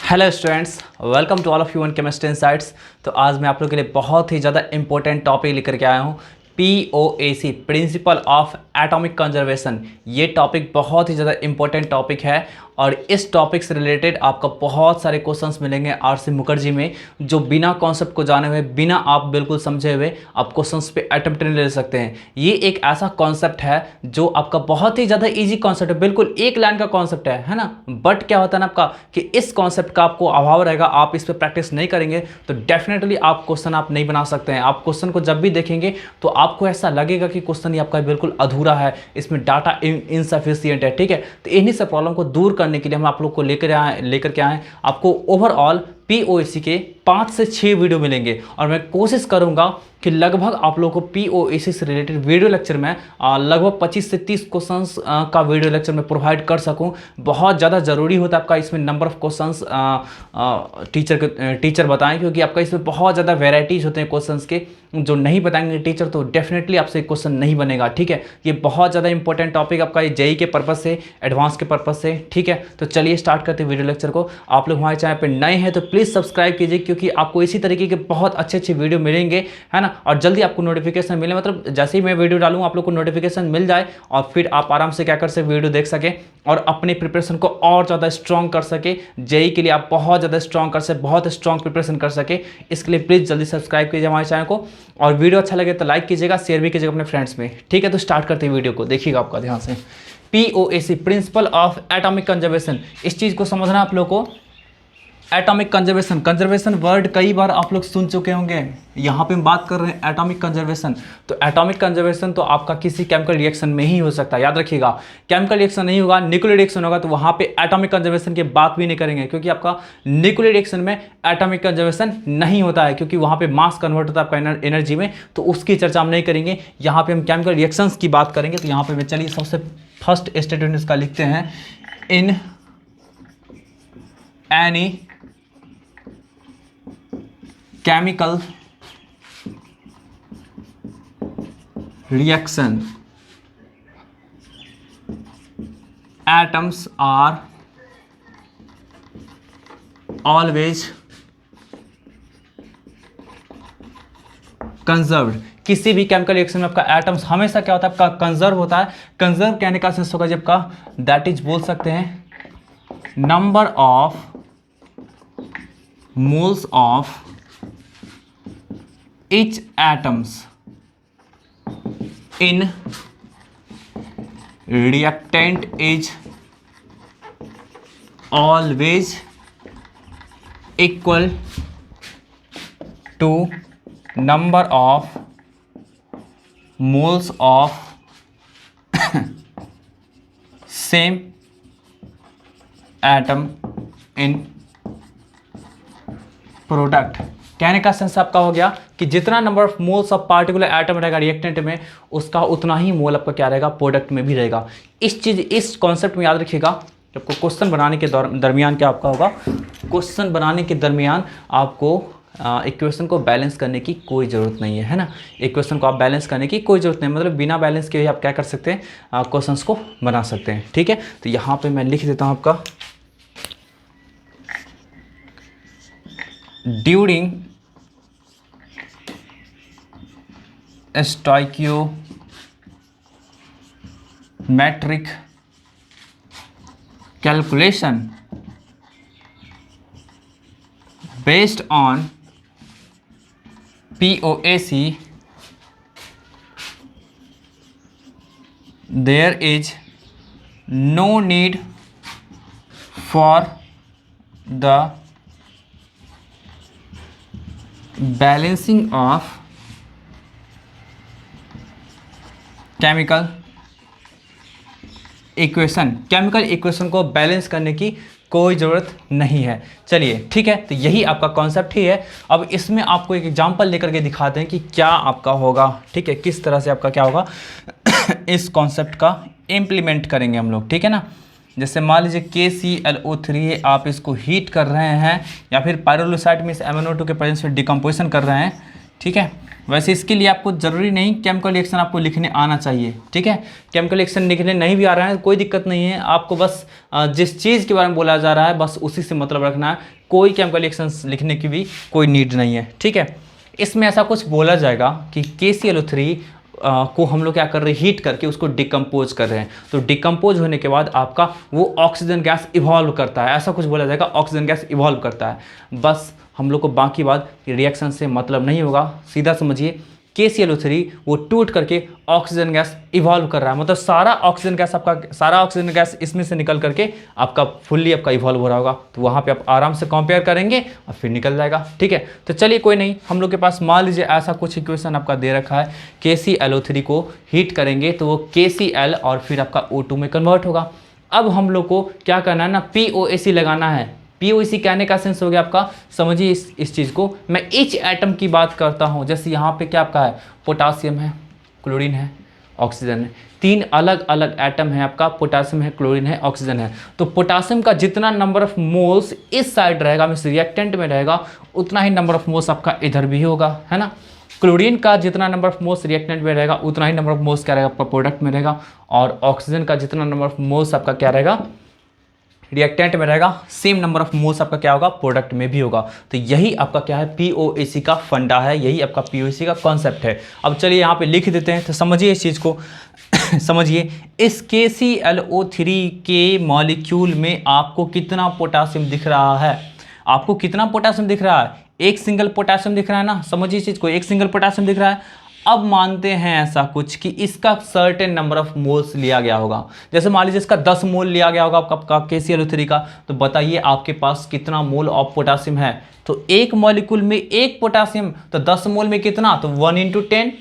Hello students, welcome to all of you in chemistry insights. तो आज मैं आप लोगों के लिए बहुत ही ज़्यादा इंपॉर्टेंट टॉपिक लेकर के आया हूँ। POAC, principle of atomic conservation. ये टॉपिक बहुत ही ज़्यादा इंपॉर्टेंट टॉपिक है और इस टॉपिक से रिलेटेड आपको बहुत सारे क्वेश्चंस मिलेंगे आर.सी. मुखर्जी में, जो बिना कॉन्सेप्ट को जाने हुए, बिना आप बिल्कुल समझे हुए आप क्वेश्चंस पे अटेम्प्ट नहीं ले सकते हैं। ये एक ऐसा कॉन्सेप्ट है जो आपका बहुत ही ज़्यादा ईजी कॉन्सेप्ट है, बिल्कुल एक लाइन का कॉन्सेप्ट है ना। बट क्या होता है ना आपका कि इस कॉन्सेप्ट का आपको अभाव रहेगा, आप इस पर प्रैक्टिस नहीं करेंगे तो डेफिनेटली आप क्वेश्चन आप नहीं बना सकते हैं। आप क्वेश्चन को जब भी देखेंगे तो आपको ऐसा लगेगा कि क्वेश्चन ही आपका बिल्कुल अधूरा है, इसमें डाटा इनसफिशिएंट है। ठीक है, तो इन्हीं सब प्रॉब्लम को दूर करने के लिए हम आप लोग को लेकर के आए। आपको ओवरऑल POAC के 5 से 6 वीडियो मिलेंगे और मैं कोशिश करूंगा कि लगभग आप लोगों को POAC से रिलेटेड वीडियो लेक्चर में लगभग 25 से 30 क्वेश्चंस का वीडियो लेक्चर में प्रोवाइड कर सकूं। बहुत ज़्यादा ज़रूरी होता है आपका इसमें नंबर ऑफ क्वेश्चंस टीचर बताएं, क्योंकि आपका इसमें बहुत ज़्यादा वेराइटीज़ होते हैं क्वेश्चंस के। जो नहीं बताएंगे टीचर तो डेफिनेटली आपसे क्वेश्चन नहीं बनेगा। ठीक है, ये बहुत ज़्यादा इंपॉर्टेंट टॉपिक आपका ये JEE के पर्पज़ से, एडवांस के पर्पज़ से। ठीक है, तो चलिए स्टार्ट करते हैं वीडियो लेक्चर को। आप लोग हमारे चैनल पर नए हैं तो प्लीज़ सब्सक्राइब कीजिए, क्योंकि आपको इसी तरीके के बहुत अच्छे वीडियो मिलेंगे, है ना। और जल्दी आपको नोटिफिकेशन मिले, मतलब जैसे ही मैं वीडियो डालूँ आप लोग को नोटिफिकेशन मिल जाए और फिर आप आराम से क्या कर सके, वीडियो देख सके और अपने प्रिपरेशन को और ज़्यादा स्ट्रॉन्ग कर सके। JEE के लिए आप बहुत ज़्यादा स्ट्रॉन्ग कर सके, बहुत स्ट्रॉन्ग प्रिपरेशन कर सके। इसके लिए प्लीज़ जल्दी सब्सक्राइब कीजिए हमारे चैनल को और वीडियो अच्छा लगे तो लाइक कीजिएगा, शेयर भी कीजिएगा अपने फ्रेंड्स में। ठीक है, तो स्टार्ट करते हैं वीडियो को, देखिएगा आपका ध्यान से। POAC, principle of atomic conservation, इस चीज़ को समझना आप लोग को। एटॉमिक कंजर्वेशन वर्ड कई बार आप लोग सुन चुके होंगे। यहाँ पे हम बात कर रहे हैं एटॉमिक कंजर्वेशन। तो एटॉमिक कंजर्वेशन तो आपका किसी केमिकल रिएक्शन में ही हो सकता है, याद रखिएगा। केमिकल रिएक्शन नहीं होगा, न्यूक्लियर रिएक्शन होगा, तो वहाँ पे एटॉमिक कंजर्वेशन की बात भी नहीं करेंगे, क्योंकि आपका न्यूक्लियर रिएक्शन में एटॉमिक कंजर्वेशन नहीं होता है, क्योंकि वहाँ पे मास कन्वर्ट होता है आपका एनर्जी में, तो उसकी चर्चा हम नहीं करेंगे। यहाँ पे हम केमिकल रिएक्शंस की बात करेंगे। तो यहाँ पे मैं चलिए सबसे फर्स्ट स्टेटमेंट इसका लिखते हैं, in any chemical reaction atoms are always conserved। किसी भी केमिकल रिएक्शन में आपका एटम्स हमेशा क्या होता है, आपका कंजर्व होता है। कंजर्व कहने का सेंस होगा जब का दैट इज बोल सकते हैं number of moles of each atoms in reactant is always equal to number of moles of same atom in product। कहने का सेंस आपका हो गया कि जितना number of moles of particular atom रहेगा रिएक्टेंट में, उसका उतना ही मोल आपका क्या रहेगा, प्रोडक्ट में भी रहेगा। इस कॉन्सेप्ट में याद रखिएगा। आपको क्वेश्चन बनाने के दरमियान क्या आपका होगा, क्वेश्चन बनाने के दरमियान आपको इक्वेशन को बैलेंस करने की कोई ज़रूरत नहीं है ना। इक्वेशन को आप बैलेंस करने की कोई ज़रूरत नहीं, मतलब बिना बैलेंस के आप क्या कर सकते हैं, क्वेश्चंस को बना सकते हैं। ठीक है, तो यहाँ पे मैं लिख देता हूँ आपका, during stoichiometric calculation based on POAC, there is no need for the balancing of chemical equation को बैलेंस करने की कोई ज़रूरत नहीं है। चलिए ठीक है, तो यही आपका कॉन्सेप्ट ही है। अब इसमें आपको एक एग्जांपल लेकर के दिखाते हैं कि क्या आपका होगा। ठीक है, किस तरह से आपका क्या होगा इस कॉन्सेप्ट का इम्प्लीमेंट करेंगे हम लोग। ठीक है ना, जैसे मान लीजिए KClO3 है, आप इसको हीट कर रहे हैं या फिर पायरोलुसाइड में इस MnO2 के प्रेजेंस में डिकम्पोजिशन कर रहे हैं। ठीक है, वैसे इसके लिए आपको ज़रूरी नहीं केमिकल रिएक्शन आपको लिखने आना चाहिए, ठीक है। केमिकल रिएक्शन लिखने नहीं भी आ रहा है कोई दिक्कत नहीं है, आपको बस जिस चीज़ के बारे में बोला जा रहा है बस उसी से मतलब रखना है, कोई केमिकल रिएक्शन लिखने की भी कोई नीड नहीं है, ठीक है। इसमें ऐसा कुछ बोला जाएगा कि KClO3 को हम लोग क्या कर रहे हैं, हीट करके उसको डिकम्पोज कर रहे हैं, तो डिकम्पोज होने के बाद आपका वो ऑक्सीजन गैस इवॉल्व करता है, ऐसा कुछ बोला जाएगा, ऑक्सीजन गैस इवॉल्व करता है। बस हम लोग को बाकी बात रिएक्शन से मतलब नहीं होगा, सीधा समझिए KClO3 वो टूट करके ऑक्सीजन गैस इवॉल्व कर रहा है, मतलब सारा ऑक्सीजन गैस इसमें से निकल करके आपका फुल्ली आपका इवॉल्व हो रहा होगा, तो वहाँ पे आप आराम से कंपेयर करेंगे और फिर निकल जाएगा, ठीक है। तो चलिए कोई नहीं, हम लोग के पास मान लीजिए ऐसा कुछ इक्वेशन आपका दे रखा है, KClO3 को हीट करेंगे तो वो KCl और फिर आपका O2 में कन्वर्ट होगा। अब हम लोग को क्या करना है ना, POAC लगाना है। POAC कहने का सेंस हो गया आपका, समझिए इस चीज़ को, मैं ईच एटम की बात करता हूँ, जैसे यहाँ पे क्या आपका है, पोटासियम है, क्लोरीन है, ऑक्सीजन है, 3 अलग अलग एटम है आपका, पोटासियम है, क्लोरीन है, ऑक्सीजन है। तो पोटासियम का जितना नंबर ऑफ मोल्स इस साइड रहेगा, मीन्स रिएक्टेंट में रहेगा, उतना ही नंबर ऑफ मोल्स आपका इधर भी होगा, है ना। क्लोरीन का जितना नंबर ऑफ मोल्स रिएक्टेंट में रहेगा उतना ही नंबर ऑफ मोल्स क्या रहेगा आपका प्रोडक्ट में रहेगा, और ऑक्सीजन का जितना नंबर ऑफ मोल्स आपका क्या रहेगा रिएक्टेंट में रहेगा, सेम नंबर ऑफ मोल्स आपका क्या होगा प्रोडक्ट में भी होगा। तो यही आपका क्या है, POAC का फंडा है, यही आपका POAC का कॉन्सेप्ट है। अब चलिए यहाँ पे लिख देते हैं, तो समझिए इस चीज़ को समझिए, इस KClO3 के मॉलिक्यूल में आपको कितना पोटासियम दिख रहा है, आपको कितना पोटासियम दिख रहा है, एक सिंगल पोटासियम दिख रहा है ना, समझिए इस चीज़ को, एक सिंगल पोटासियम दिख रहा है। अब मानते हैं ऐसा कुछ कि इसका सर्टेन नंबर ऑफ मोल्स लिया गया होगा, जैसे मान लीजिए इसका 10 मोल लिया गया होगा आपका KClO3 का, तो बताइए आपके पास कितना मोल ऑफ पोटासियम है। तो एक मॉलिक्यूल में एक पोटासियम, तो 10 मोल में कितना, तो 1 × 10,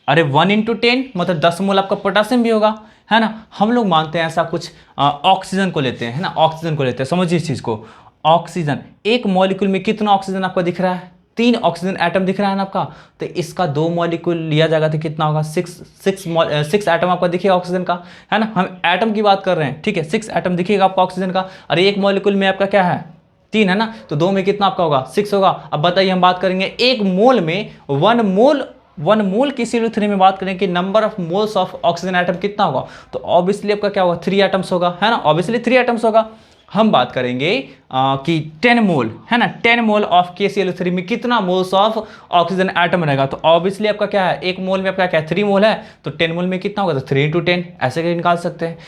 अरे 1 × 10 मतलब 10 मोल आपका पोटासियम भी होगा, है ना। हम लोग मानते हैं ऐसा कुछ, ऑक्सीजन को लेते हैं, है ना, ऑक्सीजन को लेते हैं, समझिए इस चीज़ को, ऑक्सीजन, एक मॉलिक्यूल में कितना ऑक्सीजन आपको दिख रहा है, 3 ऑक्सीजन एटम दिख रहा है ना आपका, तो इसका 2 मॉलिक्यूल लिया जाएगा तो कितना होगा, 6 एटम आपका दिखेगा ऑक्सीजन का, है ना। हम एटम की बात कर रहे हैं, ठीक है, 6 एटम दिखेगा आपको ऑक्सीजन का, अरे एक मॉलिक्यूल में आपका क्या है 3, है ना, तो 2 में कितना आपका होगा 6 होगा। अब बताइए हम बात करेंगे एक मोल में 1 मोल KClO3 में बात करें कि number of moles of oxygen atom कितना होगा, तो ऑब्वियसली आपका क्या होगा 3 एटम्स होगा, है ना, ऑब्वियसली 3 एटम्स होगा। हम बात करेंगे कि 10 मोल, है ना, 10 मोल ऑफ KClO3 में कितना मोल्स ऑफ ऑक्सीजन एटम रहेगा, तो ऑब्वियसली आपका क्या है, एक मोल में आपका क्या है 3 मोल है, तो 10 मोल में कितना होगा, तो 3 × 10 ऐसे करके निकाल सकते हैं,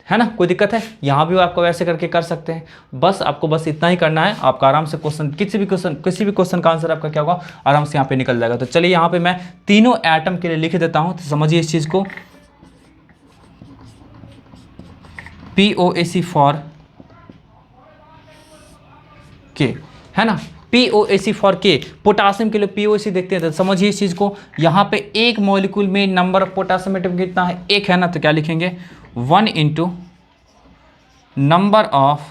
है ना, कोई दिक्कत है, यहाँ भी आपको वैसे करके कर सकते हैं। बस आपको बस इतना ही करना है, आपका आराम से क्वेश्चन किसी भी क्वेश्चन का आंसर आपका क्या होगा आराम से यहाँ पे निकल जाएगा। तो चलिए यहाँ पे मैं तीनों एटम के लिए लिख देता हूँ, तो समझिए इस चीज़ को, POAC फॉर के, है ना, POAC फॉर के, पोटासियम के लिए POAC देखते हैं, तो समझिए इस चीज़ को, यहाँ पे एक मॉलिक्यूल में नंबर ऑफ पोटासियम एटम कितना है, एक है ना, तो क्या लिखेंगे 1 × number of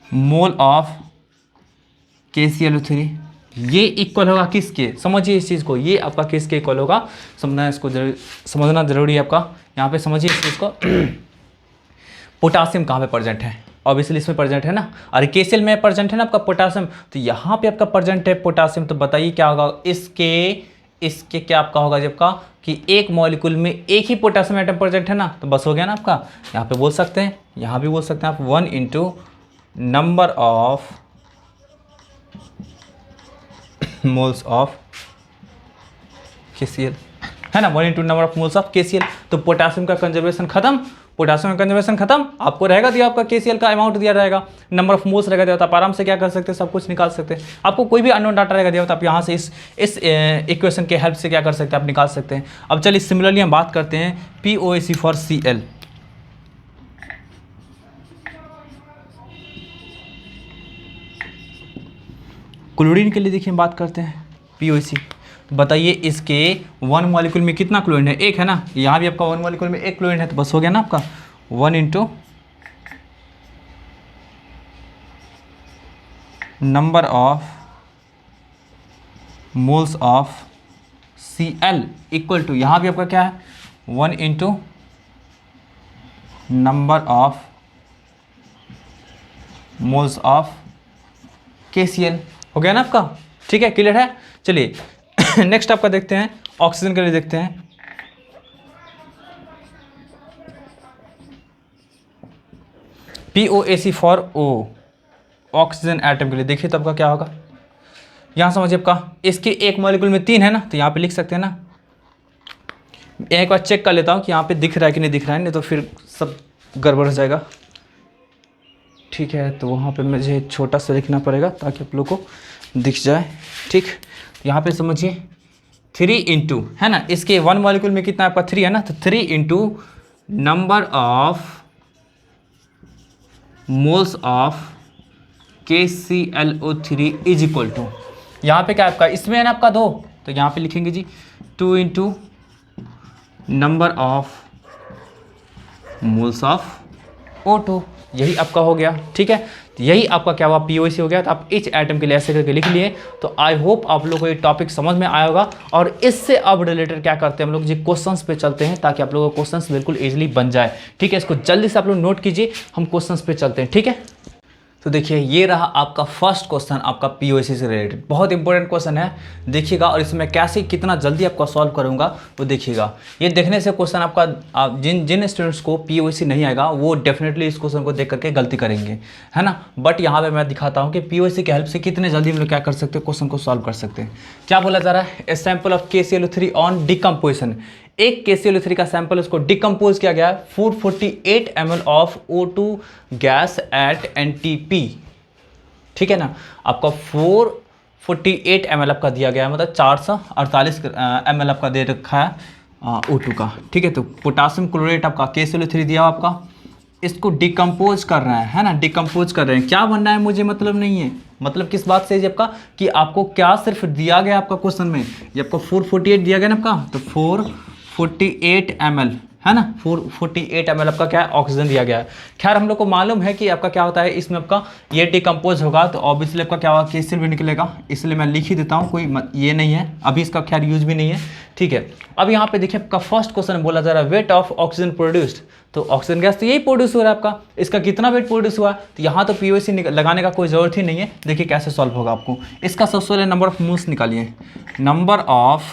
mole of KClO3, ये इक्वल होगा किसके, समझिए इस चीज़ को, ये आपका किसके इक्वल होगा, समझना जरूरी है आपका। यहाँ पे समझिए इस चीज़ को, पोटासियम कहाँ पे प्रेजेंट है, ऑब्वियसली इसमें प्रेजेंट है ना, अरे KCl में प्रेजेंट है ना आपका पोटासियम, तो यहाँ पे आपका प्रेजेंट है पोटासियम, तो बताइए क्या होगा, इसके क्या आपका होगा जब का कि एक मॉलिक्यूल में एक ही पोटासियम एटम प्रेजेंट है ना, तो बस हो गया ना आपका, यहाँ पे बोल सकते हैं, यहाँ भी बोल सकते हैं आप 1 × number of moles of KCl, है ना, 1 × number of moles of KCl। तो पोटासियम का कंजर्वेशन खत्म, पोटासियम का कंजर्वेशन खत्म, आपको रहेगा दिया आपका KCl का अमाउंट दिया रहेगा, नंबर ऑफ मोल्स रहेगा दिया, तो आप आराम से क्या कर सकते हैं, सब कुछ निकाल सकते हैं। आपको कोई भी अननोन डाटा रहेगा दिया, तो आप यहाँ से इस इक्वेशन के हेल्प से क्या कर सकते हैं, आप निकाल सकते हैं। अब चलिए सिमिलरली हम बात करते हैं POAC फॉर Cl, क्लोरीन के लिए देखिए हम बात करते हैं POAC, बताइए इसके 1 मॉलिक्यूल में कितना क्लोरीन है, एक है ना, यहाँ भी आपका 1 मॉलिक्यूल में एक क्लोरीन है, तो बस हो गया ना आपका 1 × number of moles of Cl equal to, यहाँ भी आपका क्या है 1 × number of moles of KCl, हो गया ना आपका, ठीक है, क्लियर है। चलिए नेक्स्ट आपका देखते हैं ऑक्सीजन के लिए, देखते हैं POAC for O, oxygen atom के लिए। देखिए तो आपका क्या होगा, यहाँ समझिए आपका इसके एक मॉलिक्यूल में 3 है ना, तो यहाँ पे लिख सकते हैं ना। एक बार चेक कर लेता हूँ कि यहाँ पे दिख रहा है कि नहीं दिख रहा है, नहीं तो फिर सब गड़बड़ हो जाएगा। ठीक है, तो वहाँ पे मुझे छोटा सा लिखना पड़ेगा ताकि आप लोग को दिख जाए। ठीक, यहाँ पे समझिए 3 इंटू है ना, इसके 1 मॉलिक्यूल में कितना आपका 3 है ना, तो 3 into number of moles of KClO3 is equal to, यहाँ पे क्या आपका इसमें है ना आपका 2, तो यहाँ पे लिखेंगे जी 2 into number of moles of O2, यही आपका हो गया। ठीक है, तो यही आपका क्या हुआ POC हो गया। तो आप इच एटम के लिए ऐसे करके लिख लिए। तो आई होप आप लोगों को ये टॉपिक समझ में आया होगा। और इससे अब रिलेटेड क्या करते हैं हम लोग जी, क्वेश्चंस पे चलते हैं ताकि आप लोगों को क्वेश्चंस बिल्कुल इजीली बन जाए। ठीक है, इसको जल्दी से आप लोग नोट कीजिए, हम क्वेश्चंस पे चलते हैं। ठीक है, तो देखिए ये रहा आपका फर्स्ट क्वेश्चन आपका POC से रिलेटेड, बहुत इंपॉर्टेंट क्वेश्चन है, देखिएगा। और इसमें कैसे कितना जल्दी आपका सॉल्व करूंगा तो देखिएगा। ये देखने से क्वेश्चन आपका जिन स्टूडेंट्स को POC नहीं आएगा वो डेफिनेटली इस क्वेश्चन को देख करके गलती करेंगे, है ना। बट यहाँ पे मैं दिखाता हूँ कि POC की हेल्प से कितने जल्दी हम लोग क्या कर सकते हैं, क्वेश्चन को सॉल्व कर सकते हैं। क्या बोला जा रहा है, a sample of KClO3 on decomposition. एक KClO3 का सैंपल उसको डिकम्पोज किया गया 448 ml of O2 gas at NTP। ठीक है ना, आपका 448 ml आपका दिया गया है, मतलब 448 ml आपका दे रखा है O2 का। ठीक है, तो पोटासियम क्लोरेट आपका KClO3 दिया आपका, इसको डिकम्पोज कर रहे हैं, है ना, डिकम्पोज कर रहे हैं। क्या बनना है मुझे मतलब नहीं है, मतलब किस बात से आपका कि आपको क्या सिर्फ दिया गया आपका क्वेश्चन में, ये आपको 448 दिया गया ना आपका, तो 448 ml है ना, 448 ml आपका क्या है ऑक्सीजन दिया गया है। खैर हम लोग को मालूम है कि आपका क्या होता है, इसमें आपका ये डिकम्पोज होगा तो ऑब्वियसली आपका क्या होगा, KCl भी निकलेगा, इसलिए मैं लिख ही देता हूँ, कोई ये नहीं है अभी, इसका खैर यूज भी नहीं है। ठीक है, अब यहाँ पे देखिए आपका फर्स्ट क्वेश्चन बोला जा रहा है वेट ऑफ ऑक्सीजन प्रोड्यूस्ड, तो ऑक्सीजन गैस तो यही प्रोड्यूस हो रहा है आपका, इसका कितना वेट प्रोड्यूस हुआ, तो यहाँ तो POC लगाने का कोई ज़रूरत ही नहीं है। देखिए कैसे सॉल्व होगा आपको, इसका सबसे पहले नंबर ऑफ मोल्स निकालिए, number of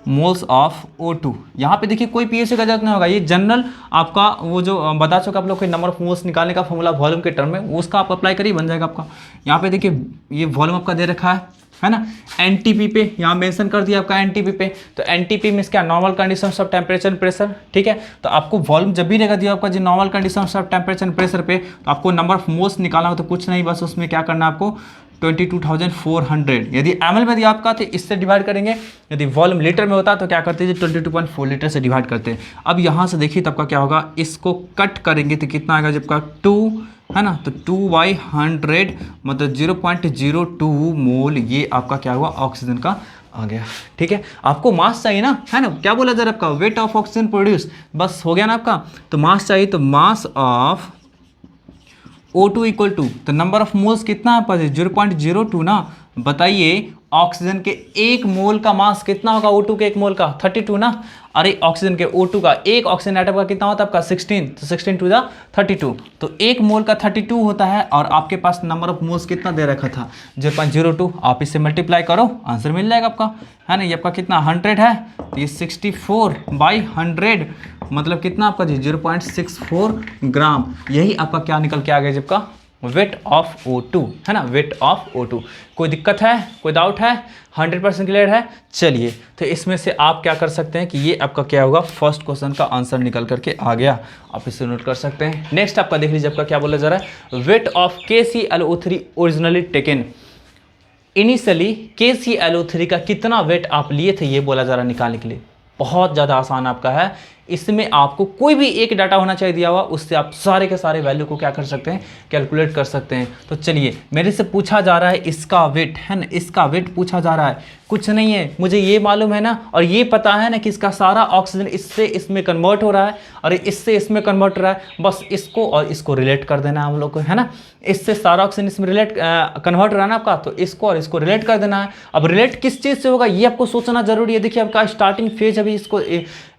moles of O2। यहाँ पे देखिए कोई POC का जरूरत नहीं होगा, ये जनरल आपका वो जो बता चुका आप लोग को नंबर ऑफ मोल्स निकालने का फॉर्मूला वॉल्यूम के टर्म में, उसका आप अप्लाई करिए बन जाएगा आपका। यहाँ पे देखिए ये वॉल्यूम आपका दे रखा है ना, NTP पे यहाँ मेंशन कर दिया आपका NTP पे, तो NTP में क्या normal conditions of temperature pressure. ठीक है, तो आपको वॉल्यूम जब भी रहेगा दिया आपका जो normal conditions of temperature pressure पे, तो आपको नंबर ऑफ मोल्स निकालना हो तो कुछ नहीं, बस उसमें क्या करना है आपको 22,400, यदि ml में दिया आपका तो इससे डिवाइड करेंगे, यदि वॉल्यूम लीटर में होता तो क्या करते हैं 22.4 लीटर से डिवाइड करते हैं। अब यहाँ से देखिए तब का क्या होगा, इसको कट करेंगे तो कितना आएगा, जब का 2 है ना, तो 2/100 मतलब 0.02 मोल ये आपका क्या हुआ ऑक्सीजन का आ गया। ठीक है, आपको मास चाहिए ना, है ना, क्या बोला जा रहा है आपका वेट ऑफ ऑक्सीजन प्रोड्यूस, बस हो गया ना आपका। तो मास चाहिए, तो mass of O2 equal to, तो नंबर ऑफ मोल्स कितना है आपका 0.02 ना, बताइए ऑक्सीजन के 1 मोल का मास कितना होगा, O2 के 1 मोल का 32 ना, अरे ऑक्सीजन के O2 का एक ऑक्सीजन एटम का कितना होता है आपका 16, तो 16 टू द 32, तो 1 मोल का 32 होता है। और आपके पास नंबर ऑफ मोल्स कितना दे रखा था 0.02, आप इससे मल्टीप्लाई करो आंसर मिल जाएगा आपका, है ना। ये आपका कितना 100 है, तो ये 64/100 मतलब कितना आपका जी 0.64 ग्राम, यही आपका क्या निकल के आ गया जबका वेट ऑफ O2, है ना, वेट ऑफ O2। कोई दिक्कत है, कोई डाउट है, 100% क्लियर है। चलिए, तो इसमें से आप क्या कर सकते हैं कि ये आपका क्या होगा फर्स्ट क्वेश्चन का आंसर निकल करके आ गया, आप इसे नोट कर सकते हैं। नेक्स्ट आपका देख लीजिए, आपका क्या बोला जा रहा है, weight of KClO3 originally taken, initially KClO3 का कितना वेट आप लिए थे, ये बोला जा रहा है निकालने के लिए। बहुत ज़्यादा आसान आपका है, इसमें आपको कोई भी एक डाटा होना चाहिए दिया हुआ, उससे आप सारे के सारे वैल्यू को क्या कर सकते हैं, कैलकुलेट कर सकते हैं। तो चलिए, मेरे से पूछा जा रहा है इसका वेट, है ना, इसका वेट पूछा जा रहा है, कुछ नहीं है, मुझे ये मालूम है ना, और ये पता है ना कि इसका सारा ऑक्सीजन इससे इसमें कन्वर्ट हो रहा है और इससे इसमें कन्वर्ट हो रहा है, बस इसको और इसको रिलेट कर देना है हम लोग को, है ना। इससे सारा ऑक्सीजन इसमें रिलेट कन्वर्ट हो रहा है ना आपका, तो इसको और इसको रिलेट कर देना है। अब रिलेट किस चीज़ से होगा ये आपको सोचना जरूरी है। देखिए आपका स्टार्टिंग फेज अभी इसको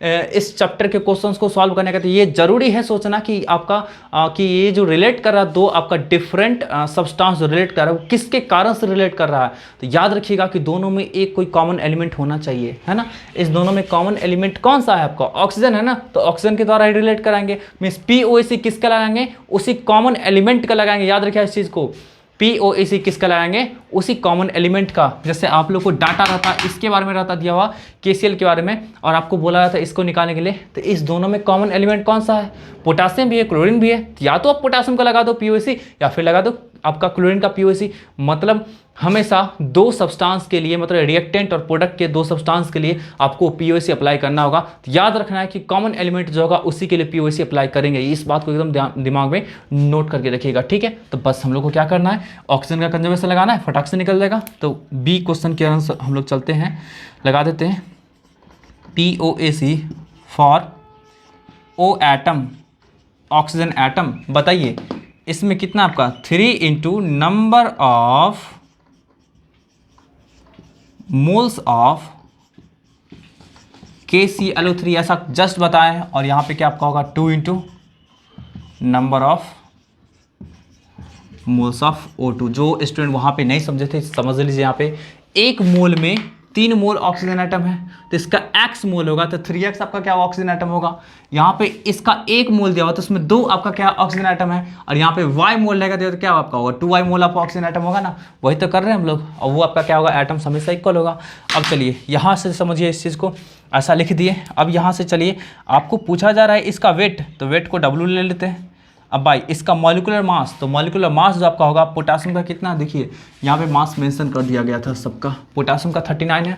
इस चैप्टर के क्वेश्चंस को सॉल्व करने का। तो ये जरूरी है सोचना कि आपका कि ये जो रिलेट कर रहा है दो आपका डिफरेंट सब्सटेंस जो रिलेट कर रहा है वो किसके कारण से रिलेट कर रहा है। तो याद रखिएगा कि दोनों में एक कोई कॉमन एलिमेंट होना चाहिए, है ना। इस दोनों में कॉमन एलिमेंट कौन सा है आपका, ऑक्सीजन है ना, तो ऑक्सीजन के द्वारा ही रिलेट कराएंगे। मीन्स POAC किसका लगाएंगे, उसी कॉमन एलिमेंट का लगाएंगे। याद रखिए इस चीज को, POAC किसका लगाएंगे, उसी कॉमन एलिमेंट का। जैसे आप लोग को डाटा रहता इसके बारे में रहता दिया हुआ KCl के बारे में, और आपको बोला जाता है इसको निकालने के लिए, तो इस दोनों में कॉमन एलिमेंट कौन सा है, पोटासियम भी है, क्लोरीन भी है। या तो आप पोटासियम का लगा दो POAC या फिर लगा दो आपका क्लोरीन का POAC। मतलब हमेशा दो सब्सटेंस के लिए, मतलब रिएक्टेंट और प्रोडक्ट के दो सब्सटेंस के लिए आपको POAC अप्लाई करना होगा। तो याद रखना है कि कॉमन एलिमेंट जो होगा उसी के लिए POAC अप्लाई करेंगे। इस बात को एकदम दिमाग में नोट करके रखिएगा, ठीक है। तो बस हम लोग को क्या करना है, ऑक्सीजन का कंजर्वेशन लगाना है, फटाक से निकल जाएगा। तो B क्वेश्चन के आंसर हम लोग चलते हैं, लगा देते हैं POAC for O atom, oxygen atom. बताइए इसमें कितना आपका 3 into number of moles of KClO3 ऐसा जस्ट बताएं, और यहाँ पे क्या आपका होगा 2 into number of moles of O2। जो स्टूडेंट वहाँ पे नहीं समझे थे समझ लीजिए, यहाँ पे एक मोल में 3 मोल ऑक्सीजन एटम है, तो इसका x मोल होगा तो 3x आपका क्या ऑक्सीजन एटम होगा। यहाँ पे इसका 1 मोल दिया हुआ तो उसमें 2 आपका क्या ऑक्सीजन एटम है, और यहाँ पे y मोल रहेगा तो क्या आपका होगा 2y मोल आपका ऑक्सीजन एटम होगा ना। वही तो कर रहे हैं हम लोग, और वो आपका क्या होगा, एटम्स हमेशा इक्वल होगा। अब चलिए यहाँ से समझिए इस चीज़ को, ऐसा लिख दिए। अब यहाँ से चलिए आपको पूछा जा रहा है इसका वेट, तो वेट को W ले लेते हैं। अब भाई इसका मॉलिक्यूलर मास, तो मॉलिक्यूलर मास जो आपका होगा पोटासियम का कितना, देखिए यहाँ पे मास मेंशन कर दिया गया था सबका। पोटासियम का 39 है,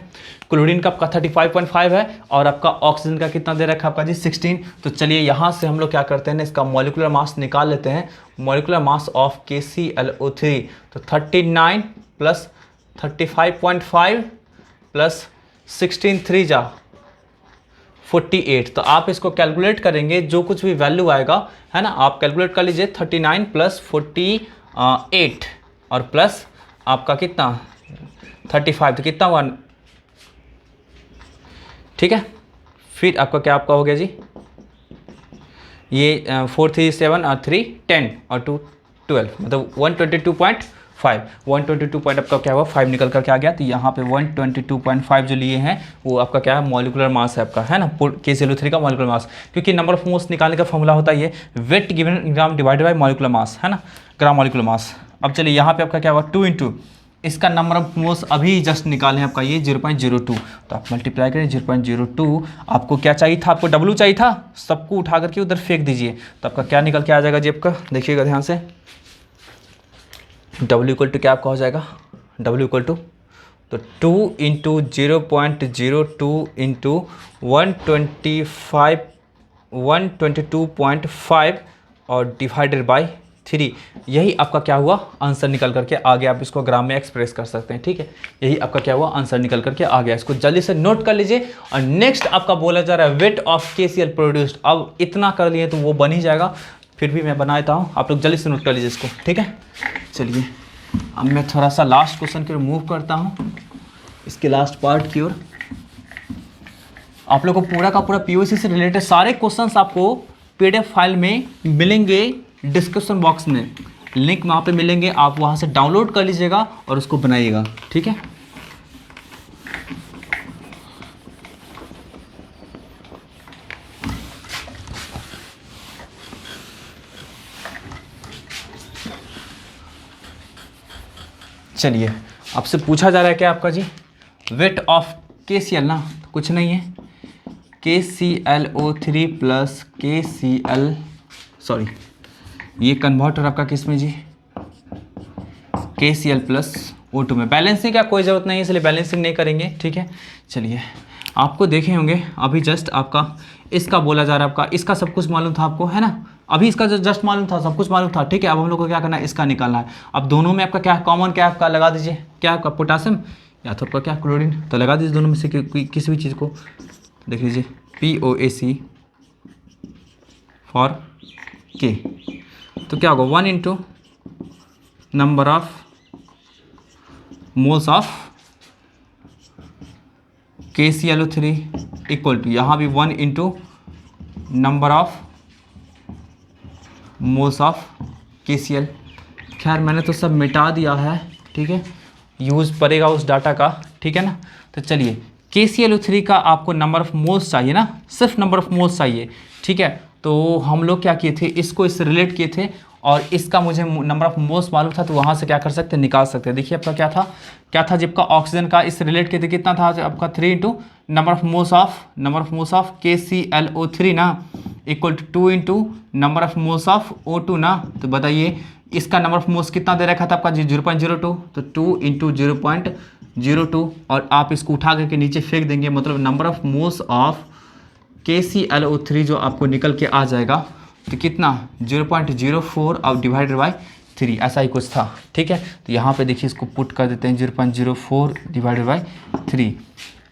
क्लोरीन का आपका 35.5 है, और आपका ऑक्सीजन का कितना दे रखा है आपका जी 16। तो चलिए यहाँ से हम लोग क्या करते हैं, इसका मॉलिक्यूलर मास निकाल लेते हैं। मॉलिक्यूलर मास ऑफ KClO3, तो 39 प्लस 35.5 प्लस 16 3 जा 48। तो आप इसको कैलकुलेट करेंगे, जो कुछ भी वैल्यू आएगा, है ना, आप कैलकुलेट कर लीजिए। 39 प्लस 48 और प्लस आपका कितना 35, तो कितना हुआ, ठीक है। फिर आपका क्या आपका हो गया जी, ये 4 3 7 और 3 10 और 2 12, मतलब 122.2 पॉइंट आपका क्या हुआ 5 निकल करके आ गया। तो यहाँ पे 122.5 जो लिए हैं वो आपका क्या है, मॉलिक्यूलर मास है आपका, है ना, KClO3 का मॉलिक्यूलर मास। क्योंकि नंबर ऑफ मोल्स निकालने का फॉर्मूला होता है ये wait given gram divided by molecular mass, है ना, ग्राम मॉलिक्यूलर मास। अब चलिए यहाँ पे आपका क्या हुआ 2 इंटू इसका नंबर ऑफ मोल्स अभी जस्ट निकाले हैं आपका ये 0.02, तो आप मल्टीप्लाई करें 0.02। आपको क्या चाहिए था, आपको W चाहिए था, सबको उठा करके उधर फेंक दीजिए, तो आपका क्या निकल के आ जाएगा जी आपका, देखिएगा ध्यान से। W इक्वल टू क्या आपका हो जाएगा, W इक्वल टू तो 2 इंटू 0.02 इंटू 122.5 और डिवाइडेड बाई 3, यही आपका क्या हुआ आंसर निकल करके आ गया। आप इसको ग्राम में एक्सप्रेस कर सकते हैं, ठीक है। यही आपका क्या हुआ आंसर निकल करके आ गया, इसको जल्दी से नोट कर लीजिए। और नेक्स्ट आपका बोला जा रहा है वेट ऑफ KCl प्रोड्यूस्ड। अब इतना कर लिए तो वो बन ही जाएगा, फिर भी मैं बनाता हूँ, आप लोग जल्दी से नोट कर लीजिए इसको, ठीक है। चलिए अब मैं थोड़ा सा लास्ट क्वेश्चन की ओर मूव करता हूँ, इसके लास्ट पार्ट की ओर। आप लोग को पूरा का पूरा POAC से रिलेटेड सारे क्वेश्चंस आपको PDF फाइल में मिलेंगे, डिस्क्रिप्शन बॉक्स में लिंक वहाँ पे मिलेंगे, आप वहाँ से डाउनलोड कर लीजिएगा और उसको बनाइएगा, ठीक है। चलिए आपसे पूछा जा रहा है क्या आपका जी वेट ऑफ KCl ना, तो कुछ नहीं है KClO3 प्लस ये कन्वर्टर आपका किस में जी KCl प्लस O2 में। बैलेंसिंग का कोई ज़रूरत नहीं है, इसलिए बैलेंसिंग नहीं करेंगे, ठीक है। चलिए आपको देखे होंगे अभी जस्ट आपका इसका बोला जा रहा है, आपका इसका सब कुछ मालूम था आपको, है ना, अभी इसका जो जस्ट मालूम था, सब कुछ मालूम था, ठीक है। अब हम लोग को क्या करना है, इसका निकालना है। अब दोनों में आपका क्या कॉमन क्या आपका लगा दीजिए, क्या आपका पोटासियम या तो आपका क्या क्लोरीन, तो लगा दीजिए दोनों में से किसी भी चीज़ को। देख लीजिए POAC फॉर K, तो क्या होगा 1 into number of moles of KClO3 equal to यहाँ भी 1 into number of moles of KCl। खैर मैंने तो सब मिटा दिया है, ठीक है, यूज़ पड़ेगा उस डाटा का, ठीक है ना। तो चलिए KClO3 का आपको नंबर ऑफ मोल्स चाहिए ना, सिर्फ नंबर ऑफ मोल्स चाहिए, ठीक है। तो हम लोग क्या किए थे, इसको इससे रिलेट किए थे और इसका मुझे नंबर ऑफ मोल्स मालूम था, तो वहाँ से क्या कर सकते हैं, निकाल सकते हैं। देखिए आपका क्या था जबकि ऑक्सीजन का इससे रिलेट किए थे, कितना था आपका 3 into number of moles of KClO3 ना, equal to 2 into number of moles of O2 ना। तो बताइए इसका नंबर ऑफ मोल्स कितना दे रखा था आपका 0.02, तो 2 इंटू 0.02 और आप इसको उठा करके नीचे फेंक देंगे, मतलब number of moles of KClO3 जो आपको निकल के आ जाएगा, तो कितना 0.04 और डिवाइडेड बाई 3, ऐसा ही कुछ था, ठीक है। तो यहाँ पे देखिए इसको पुट कर देते हैं 0.04 डिवाइडेड बाई 3।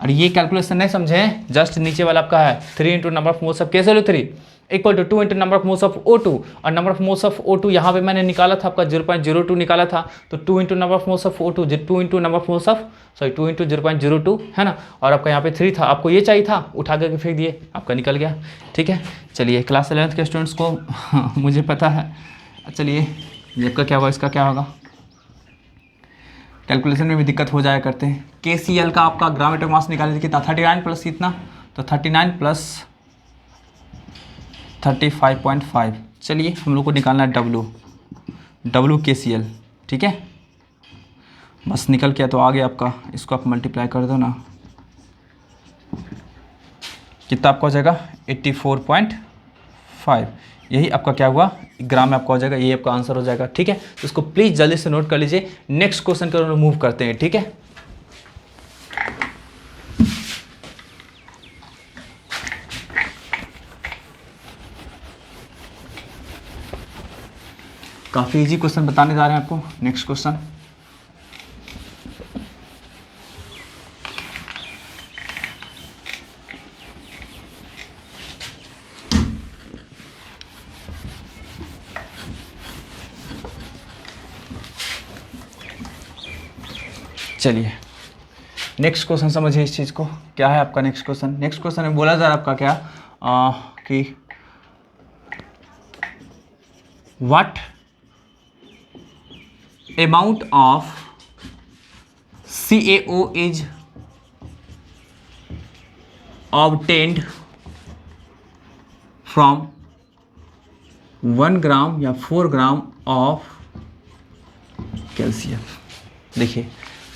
और ये कैलकुलेशन नहीं समझे, जस्ट नीचे वाला आपका है 3 into number of moles of KClO3 equal to 2 into number of moles of O2, और number of moles of O2 यहाँ पे मैंने निकाला था आपका 0.02 निकाला था, तो 2 into number of moles of O2 2 into number of moles of 2 into 0.02 है ना, और आपका यहाँ पे 3 था, आपको ये चाहिए था, उठा करके फेंक दिए, आपका निकल गया, ठीक है। चलिए क्लास 11th के स्टूडेंट्स को मुझे पता है। चलिए जबका क्या होगा, इसका क्या होगा, कैलकुलेशन में भी दिक्कत हो जाया करते हैं। KCl का आपका ग्राम एटॉमिक मास निकालने कितना 39 प्लस कितना, तो 39 प्लस 35.5। चलिए हम लोग को निकालना है W KCl, ठीक है। बस निकल गया तो आ गया आपका, इसको आप मल्टीप्लाई कर दो ना, कितना आपका हो जाएगा 84.5। यही आपका क्या हुआ, ग्राम में आपका हो जाएगा, यही आपका आंसर हो जाएगा, ठीक है। तो इसको प्लीज़ जल्दी से नोट कर लीजिए। नेक्स्ट क्वेश्चन की ओर मूव करते हैं, ठीक है। काफ़ी इजी क्वेश्चन बताने जा रहे हैं आपको। नेक्स्ट क्वेश्चन, चलिए नेक्स्ट क्वेश्चन समझिए इस चीज़ को, क्या है आपका नेक्स्ट क्वेश्चन। नेक्स्ट क्वेश्चन में बोला जा रहा है आपका क्या कि what amount of CaO is obtained from 1 ग्राम या 4 ग्राम ऑफ कैल्शियम। देखिए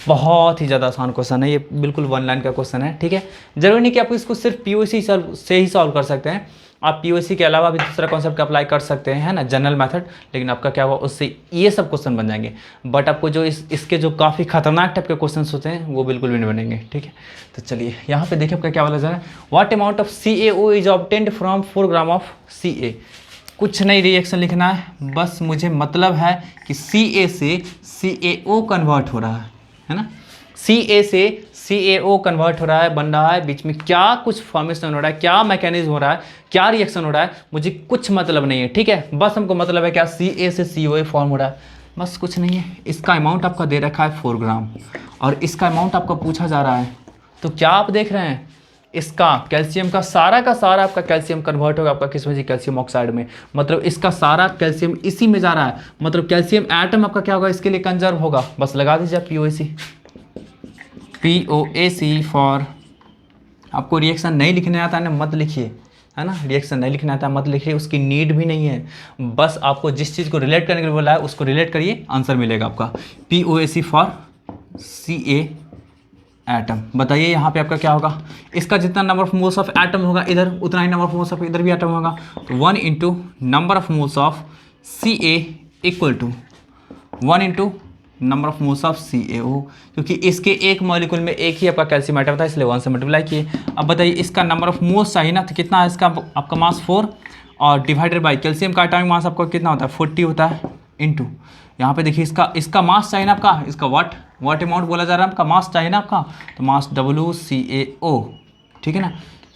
बहुत ही ज़्यादा आसान क्वेश्चन है ये, बिल्कुल 1 लाइन का क्वेश्चन है, ठीक है। जरूरी नहीं कि आप इसको सिर्फ POC से ही सॉल्व कर सकते हैं, आप POC के अलावा भी दूसरा कॉन्सेप्ट का अप्लाई कर सकते हैं, है ना, जनरल मेथड। लेकिन आपका क्या हुआ, उससे ये सब क्वेश्चन बन जाएंगे, बट आपको जो इसके जो काफ़ी खतरनाक टाइप के क्वेश्चन होते हैं वो बिल्कुल भी नहीं बनेंगे, ठीक है। तो चलिए यहाँ पे देखिए आपका क्या बोला जा रहा है, what amount of CaO is obtained from 4 gram of Ca। कुछ नहीं रिएक्शन लिखना है, बस मुझे मतलब है कि Ca से CaO कन्वर्ट हो रहा है ना, Ca से CaO कन्वर्ट हो रहा है, बन रहा है, बीच में क्या कुछ फॉर्मेशन हो रहा है, क्या मैकेनिज्म हो रहा है, क्या रिएक्शन हो रहा है, मुझे कुछ मतलब नहीं है, ठीक है। बस हमको मतलब है क्या Ca से CoA फॉर्म हो रहा है, बस कुछ नहीं है। इसका अमाउंट आपका दे रखा है 4 ग्राम और इसका अमाउंट आपका पूछा जा रहा है, तो क्या आप देख रहे हैं, इसका कैल्शियम का सारा आपका कैल्शियम कन्वर्ट होगा आपका किस में जी, कैल्शियम ऑक्साइड में, मतलब इसका सारा कैल्शियम इसी में जा रहा है, मतलब कैल्शियम एटम आपका क्या होगा, इसके लिए कंजर्व होगा। बस लगा दीजिए POAC फॉर, आपको रिएक्शन नहीं लिखने आता है ना, मत लिखिए, है ना, रिएक्शन नहीं लिखना आता है मत लिखिए, उसकी नीड भी नहीं है। बस आपको जिस चीज़ को रिलेट करने के लिए बोला है उसको रिलेट करिए, आंसर मिलेगा आपका। POAC for Ca atom. बताइए यहाँ पे आपका क्या होगा, इसका जितना number of moles of atom होगा इधर, उतना ही नंबर ऑफ मोल्स ऑफ इधर भी एटम होगा, तो 1 into number of moles of Ca equal to 1 into number of moles of CaO, क्योंकि इसके एक मॉलिक्यूल में एक ही आपका कैल्शियम एटम था, इसलिए 1 से मल्टीप्लाई किए। अब बताइए इसका नंबर ऑफ मोल्स चाहिए ना, तो कितना है इसका आपका मास 4 और डिवाइडेड बाई कैल्शियम का एटॉमिक मास आपका कितना होता है 40 होता है, इंटू यहाँ पे देखिए इसका मास चाहिए ना आपका, इसका वाट अमाउंट बोला जा रहा है आपका, मास चाहिए ना आपका, तो मास WCaO, ठीक है ना,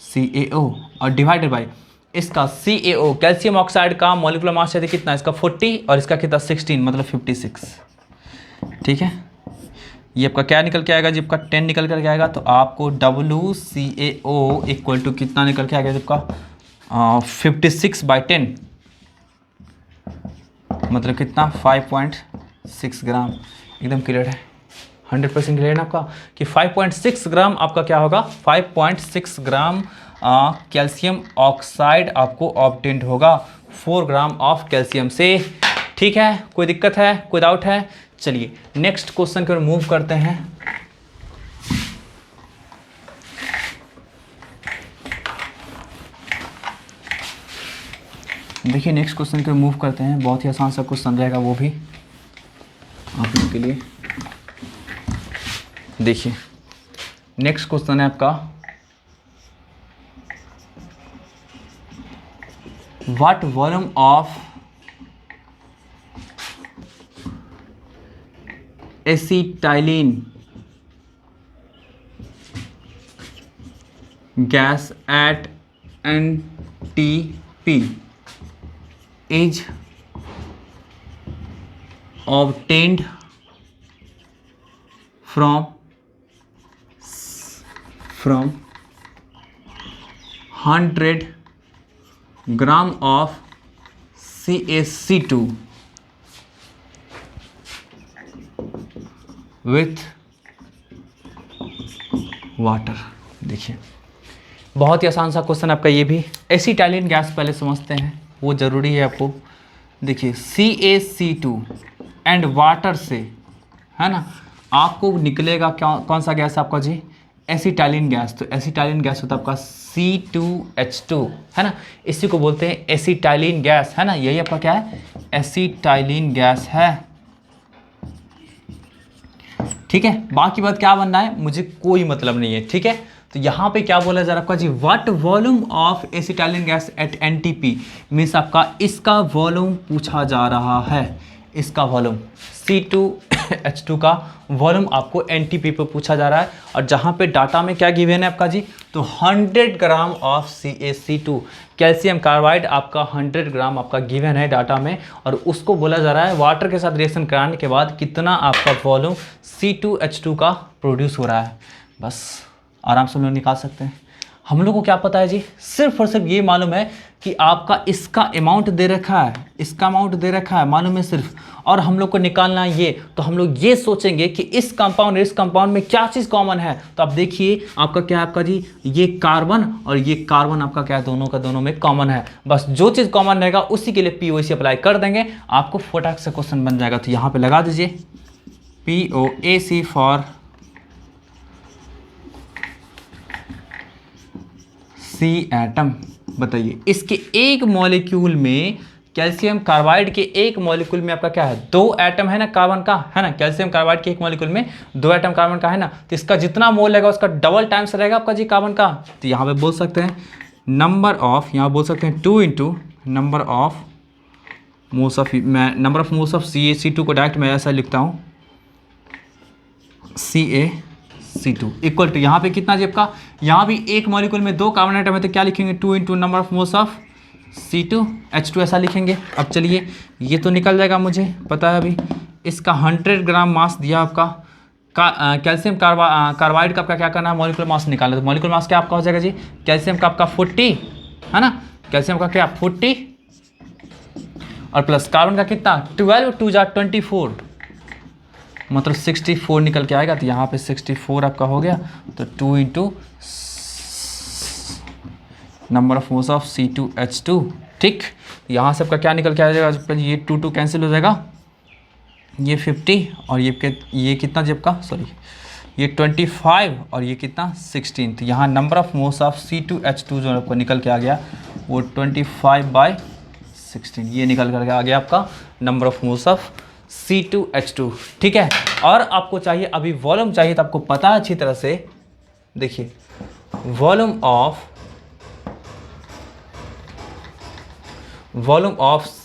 CaO और डिवाइडेड बाई इसका CaO कैल्शियम ऑक्साइड का मॉलिक्यूलर मास चाहिए कितना, इसका 40 और इसका कितना 16 मतलब 56, ठीक है। ये आपका क्या निकल के आएगा जी, आपका 10 निकल कर के आएगा। तो आपको WCAO इक्वल टू कितना निकल के आएगा जी आपका 56/10, मतलब कितना 5.6 ग्राम। एकदम क्लियर है, 100% क्लियर है आपका कि 5.6 ग्राम आपका क्या होगा, 5.6 ग्राम कैल्शियम ऑक्साइड आपको ऑब्टेन्ड होगा 4 ग्राम ऑफ कैल्शियम से। ठीक है, कोई दिक्कत है, कोई डाउट है? चलिए नेक्स्ट क्वेश्चन की ओर मूव करते हैं। देखिए नेक्स्ट क्वेश्चन की ओर मूव करते हैं, बहुत ही आसान सा क्वेश्चन रहेगा वो भी आप लोगों के लिए। देखिए नेक्स्ट क्वेश्चन है आपका, what volume of acetylene gas at NTP is obtained from 100 gram of CaC2 with water. देखिए बहुत ही आसान सा क्वेश्चन आपका ये भी। एसिटाइलिन गैस पहले समझते हैं, वो ज़रूरी है आपको। देखिए CaC2 एंड वाटर से, है ना, आपको निकलेगा क्या, कौन सा गैस आपका जी, एसिटाइलिन गैस। तो एसिटाइलिन गैस होता है आपका C2H2, है ना, इसी को बोलते हैं एसिटाइलिन गैस, है ना, यही आपका क्या है, एसिटाइलिन गैस है। ठीक है, बाकी बात क्या बनना है मुझे कोई मतलब नहीं है। ठीक है, तो यहाँ पे क्या बोला जा रहा है आपका जी, what volume of acetylene gas at NTP, means आपका इसका वॉल्यूम पूछा जा रहा है। इसका वॉल्यूम C2H2 का वॉल्यूम आपको NTP पे पूछा जा रहा है। और जहाँ पे डाटा में क्या गिवन है आपका जी, तो 100 gram of CaC2 calcium carbide आपका 100 ग्राम आपका गिवन है डाटा में, और उसको बोला जा रहा है वाटर के साथ रिएक्शन कराने के बाद कितना आपका वॉल्यूम C2H2 का प्रोड्यूस हो रहा है। बस आराम से हम लोग निकाल सकते हैं। हम लोग को क्या पता है जी, सिर्फ और सिर्फ ये मालूम है कि आपका इसका अमाउंट दे रखा है, इसका अमाउंट दे रखा है, मालूम है सिर्फ, और हम लोग को निकालना है ये। तो हम लोग ये सोचेंगे कि इस कंपाउंड इस कंपाउंड में क्या चीज़ कॉमन है। तो आप देखिए आपका क्या है आपका जी, ये कार्बन और ये कार्बन आपका क्या है, दोनों का दोनों में कॉमन है। बस जो चीज़ कॉमन रहेगा उसी के लिए POC अप्लाई कर देंगे, आपको फटाक से क्वेश्चन बन जाएगा। तो यहाँ पर लगा दीजिए POAC फॉर C एटम। बताइए इसके एक मॉलिक्यूल में, कैल्शियम कार्बाइड के एक मॉलिक्यूल में आपका क्या है, 2 एटम है ना कार्बन का, है ना, कैल्शियम कार्बाइड के एक मॉलिक्यूल में 2 एटम कार्बन का है ना, तो इसका जितना मोल रहेगा उसका डबल टाइम्स रहेगा आपका जी कार्बन का। तो यहाँ पे बोल सकते हैं नंबर ऑफ, यहाँ बोल सकते हैं 2 into number of moles of, मैं number of moles of CaC2 को डायरेक्ट मैं ऐसा लिखता हूँ CaC2 इक्वल टू, यहाँ पे कितना जी आपका, यहाँ भी एक मॉलिक्यूल में 2 कार्बन आइटम है तो क्या लिखेंगे, 2 into number of moles of C2H2 ऐसा लिखेंगे। अब चलिए ये तो निकल जाएगा, मुझे पता है अभी इसका 100 ग्राम मास दिया आपका कैल्शियम कार्बाइड का आपका क्या करना है, मॉलिक्यूलर मास निकालना। तो मॉलिक्यूलर मास क्या आपका हो जाएगा जी, कैल्शियम का आपका 40, है ना, कैल्शियम का क्या 40 और प्लस कार्बन का कितना 12, 2 जा 24, मतलब 64 निकल के आएगा। तो यहाँ पे 64 आपका हो गया। तो 2 into number of moles of C2H2। ठीक, यहाँ से आपका क्या निकल के आ जाएगा, ये 2 कैंसिल हो जाएगा, ये 50 और ये कितना जी आपका, सॉरी ये 25 और ये कितना 16। तो यहाँ number of moles of C2H2 जो आपको निकल के आ गया वो 25/16, ये निकल कर आ गया आपका number of moles of C2H2। ठीक है, और आपको चाहिए अभी वॉल्यूम चाहिए, तो आपको पता है अच्छी तरह से, देखिए वॉल्यूम ऑफ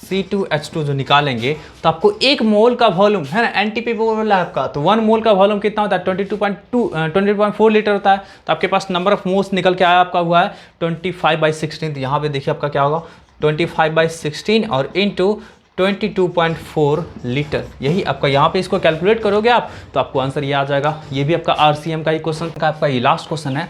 C2H2 जो निकालेंगे तो आपको 1 मोल का वॉल्यूम है ना, NTP बोला है आपका, तो 1 मोल का वॉल्यूम कितना होता है 22.4 लीटर होता है। तो आपके पास नंबर ऑफ मोल्स निकल के आया आपका हुआ है 25/16। तो यहाँ पे देखिए आपका क्या होगा 25/16 और इंटू 22.4 लीटर। यही आपका यहाँ पे इसको कैलकुलेट करोगे आप तो आपको आंसर ये आ जाएगा। ये भी आपका आरसीएम का ही क्वेश्चन का आपका ये लास्ट क्वेश्चन है।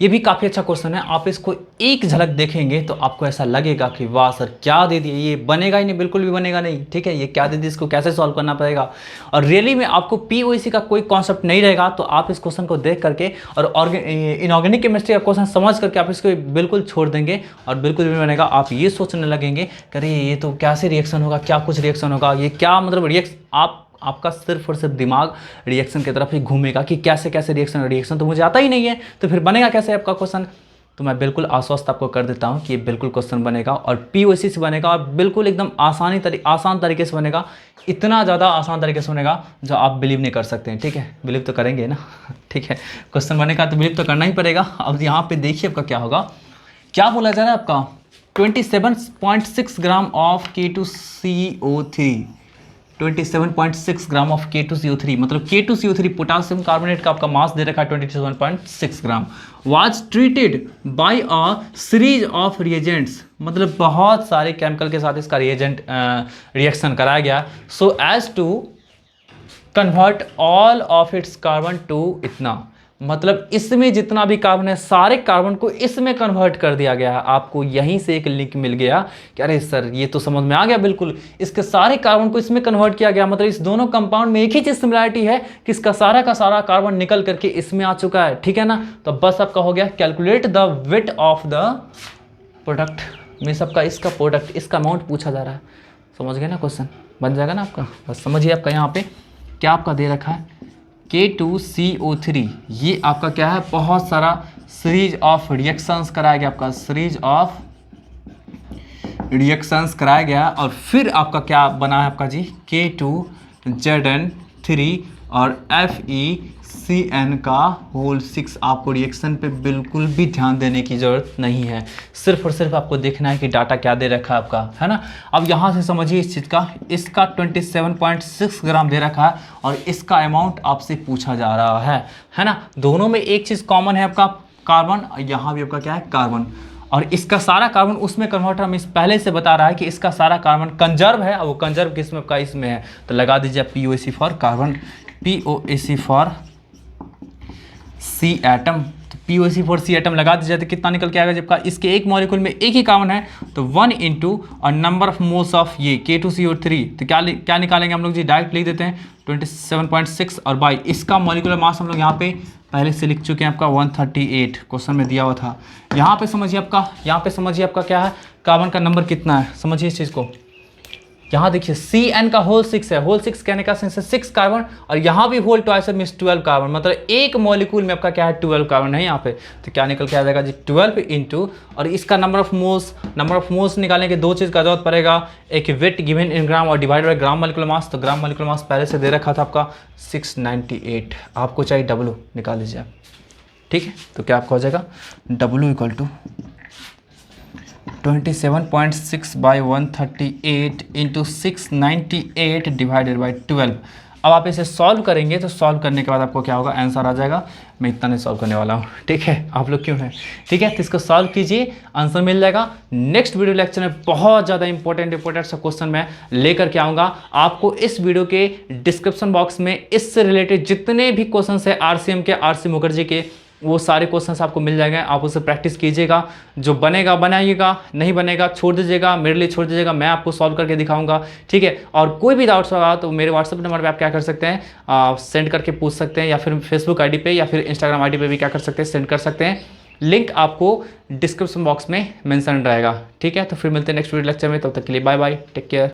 ये भी काफ़ी अच्छा क्वेश्चन है। आप इसको एक झलक देखेंगे तो आपको ऐसा लगेगा कि वाह सर क्या दे दिए, ये बनेगा ही नहीं, बिल्कुल भी बनेगा नहीं। ठीक है, ये क्या दे दिए, इसको कैसे सॉल्व करना पड़ेगा। और रियली में आपको पीओसी का कोई कॉन्सेप्ट नहीं रहेगा तो आप इस क्वेश्चन को देख करके और इनऑर्गेनिक केमिस्ट्री का क्वेश्चन समझ करके आप इसको बिल्कुल छोड़ देंगे और बिल्कुल भी बनेगा। आप ये सोचने लगेंगे कि अरे ये तो कैसे रिएक्शन होगा, क्या कुछ रिएक्शन होगा, ये क्या मतलब रिएक्शन। आपका सिर्फ और सिर्फ दिमाग रिएक्शन की तरफ ही घूमेगा कि कैसे कैसे रिएक्शन तो मुझे आता ही नहीं है, तो फिर बनेगा कैसे आपका क्वेश्चन। तो मैं बिल्कुल आश्वस्त आपको कर देता हूँ कि ये बिल्कुल क्वेश्चन बनेगा और पीओसी से बनेगा और बिल्कुल एकदम आसान तरीके से बनेगा। इतना ज़्यादा आसान तरीके से बनेगा जो आप बिलीव नहीं कर सकते हैं। ठीक है, बिलीव तो करेंगे ना। ठीक है, क्वेश्चन बनेगा तो बिलीव तो करना ही पड़ेगा। अब यहाँ पे देखिए आपका क्या होगा, क्या बोला जा रहा है आपका 27.6 gram of K2CO3, 27.6 gram of K2CO3 मतलब K2CO3 पोटासियम कार्बोनेट का आपका मास दे रखा है 27.6 gram. Was treated by a series of reagents मतलब बहुत सारे केमिकल के साथ इसका रिएक्शन कराया गया so as to convert all of its carbon to इतना मतलब इसमें जितना भी कार्बन है सारे कार्बन को इसमें कन्वर्ट कर दिया गया है। आपको यहीं से एक लिंक मिल गया कि अरे सर ये तो समझ में आ गया बिल्कुल, इसके सारे कार्बन को इसमें कन्वर्ट किया गया मतलब इस दोनों कंपाउंड में एक ही चीज सिमिलरिटी है कि इसका सारा का सारा कार्बन निकल करके इसमें आ चुका है। ठीक है ना, तो बस आपका हो गया calculate the weight of the product में सबका इसका प्रोडक्ट इसका अमाउंट पूछा जा रहा है। समझ गए ना, क्वेश्चन बन जाएगा ना आपका। बस समझिए आपका यहाँ पे क्या आपका दे रखा है K2CO3 ये आपका क्या है, बहुत सारा सीरीज ऑफ रिएक्शंस कराया गया, आपका सीरीज ऑफ रिएक्शंस कराया गया और फिर आपका क्या बना है आपका जी K2ZN3 और FeCN का होल 6। आपको रिएक्शन पे बिल्कुल भी ध्यान देने की ज़रूरत नहीं है, सिर्फ और सिर्फ आपको देखना है कि डाटा क्या दे रखा है आपका, है ना। अब यहाँ से समझिए इस चीज़ का, इसका 27.6 ग्राम दे रखा है और इसका अमाउंट आपसे पूछा जा रहा है ना। दोनों में एक चीज़ कॉमन है आपका कार्बन, यहाँ भी आपका क्या है कार्बन और इसका सारा कार्बन उसमें कन्वर्टर हमें पहले से बता रहा है कि इसका सारा कार्बन कंजर्व है और वो कंजर्व किस में आपका इसमें है। तो लगा दीजिए POC for carbon, POC for C atom. तो POC फॉर सी एटम लगा दीजिए तो कितना निकल के आएगा, जबकि इसके एक मॉलिक्यूल में एक ही कार्बन है तो 1 इंटू और नंबर ऑफ मोल्स ऑफ ये K2CO3 तो क्या निकालेंगे हम लोग जी, डायरेक्ट लिख देते हैं 27.6 और बाई इसका मॉलिक्यूलर मास हम लोग यहाँ पे पहले से लिख चुके हैं आपका 138 क्वेश्चन में दिया हुआ था। यहाँ पे समझिए आपका क्या है, कार्बन का नंबर कितना है, समझिए इस चीज़ को। यहाँ देखिए CN का होल 6 है, होल 6 कहने का सेंस है 6 कार्बन और यहाँ भी होल ट्वाइस मीन्स 12 कार्बन मतलब एक मॉलिक्यूल में आपका क्या है 12 कार्बन है यहाँ पे। तो क्या निकल के आ जाएगा जी 12 इंटू और इसका नंबर ऑफ मोल्स निकालने के दो चीज़ का जरूरत पड़ेगा, एक वेट गिवन इन ग्राम और divide by gram molecular mass. तो ग्राम मॉलिक्यूलर मास पहले से दे रखा था आपका 698, आपको चाहिए W निकाल लीजिए आप। ठीक है, तो क्या आपका हो जाएगा W equal to 27.6 by 138 into 698 divided by 12। अब आप इसे सॉल्व करेंगे तो सॉल्व करने के बाद आपको क्या होगा, आंसर आ जाएगा। मैं इतना नहीं सॉल्व करने वाला हूँ, ठीक है, आप लोग क्यों हैं, ठीक है। तो इसको सॉल्व कीजिए, आंसर मिल जाएगा। नेक्स्ट वीडियो लेक्चर में बहुत ज़्यादा इंपॉर्टेंट सा क्वेश्चन मैं लेकर के आऊँगा। आपको इस वीडियो के डिस्क्रिप्शन बॉक्स में इससे रिलेटेड जितने भी क्वेश्चन है RCM के, RC मुखर्जी के, वो सारे क्वेश्चंस आपको मिल जाएंगे। आप उसे प्रैक्टिस कीजिएगा, जो बनेगा बनाइएगा, नहीं बनेगा छोड़ दीजिएगा, मेरे लिए छोड़ दीजिएगा, मैं आपको सॉल्व करके दिखाऊंगा, ठीक है। और कोई भी डाउट्स होगा तो मेरे व्हाट्सएप नंबर पे आप क्या कर सकते हैं, सेंड करके पूछ सकते हैं, या फिर फेसबुक आईडी पे या फिर इंस्टाग्राम आईडी पे भी क्या कर सकते हैं, सेंड कर सकते हैं। लिंक आपको डिस्क्रिप्शन बॉक्स में मेंशन रहेगा, ठीक है। तो फिर मिलते हैं नेक्स्ट वीडियो लेक्चर में, तब तक के लिए बाय बाय, टेक केयर।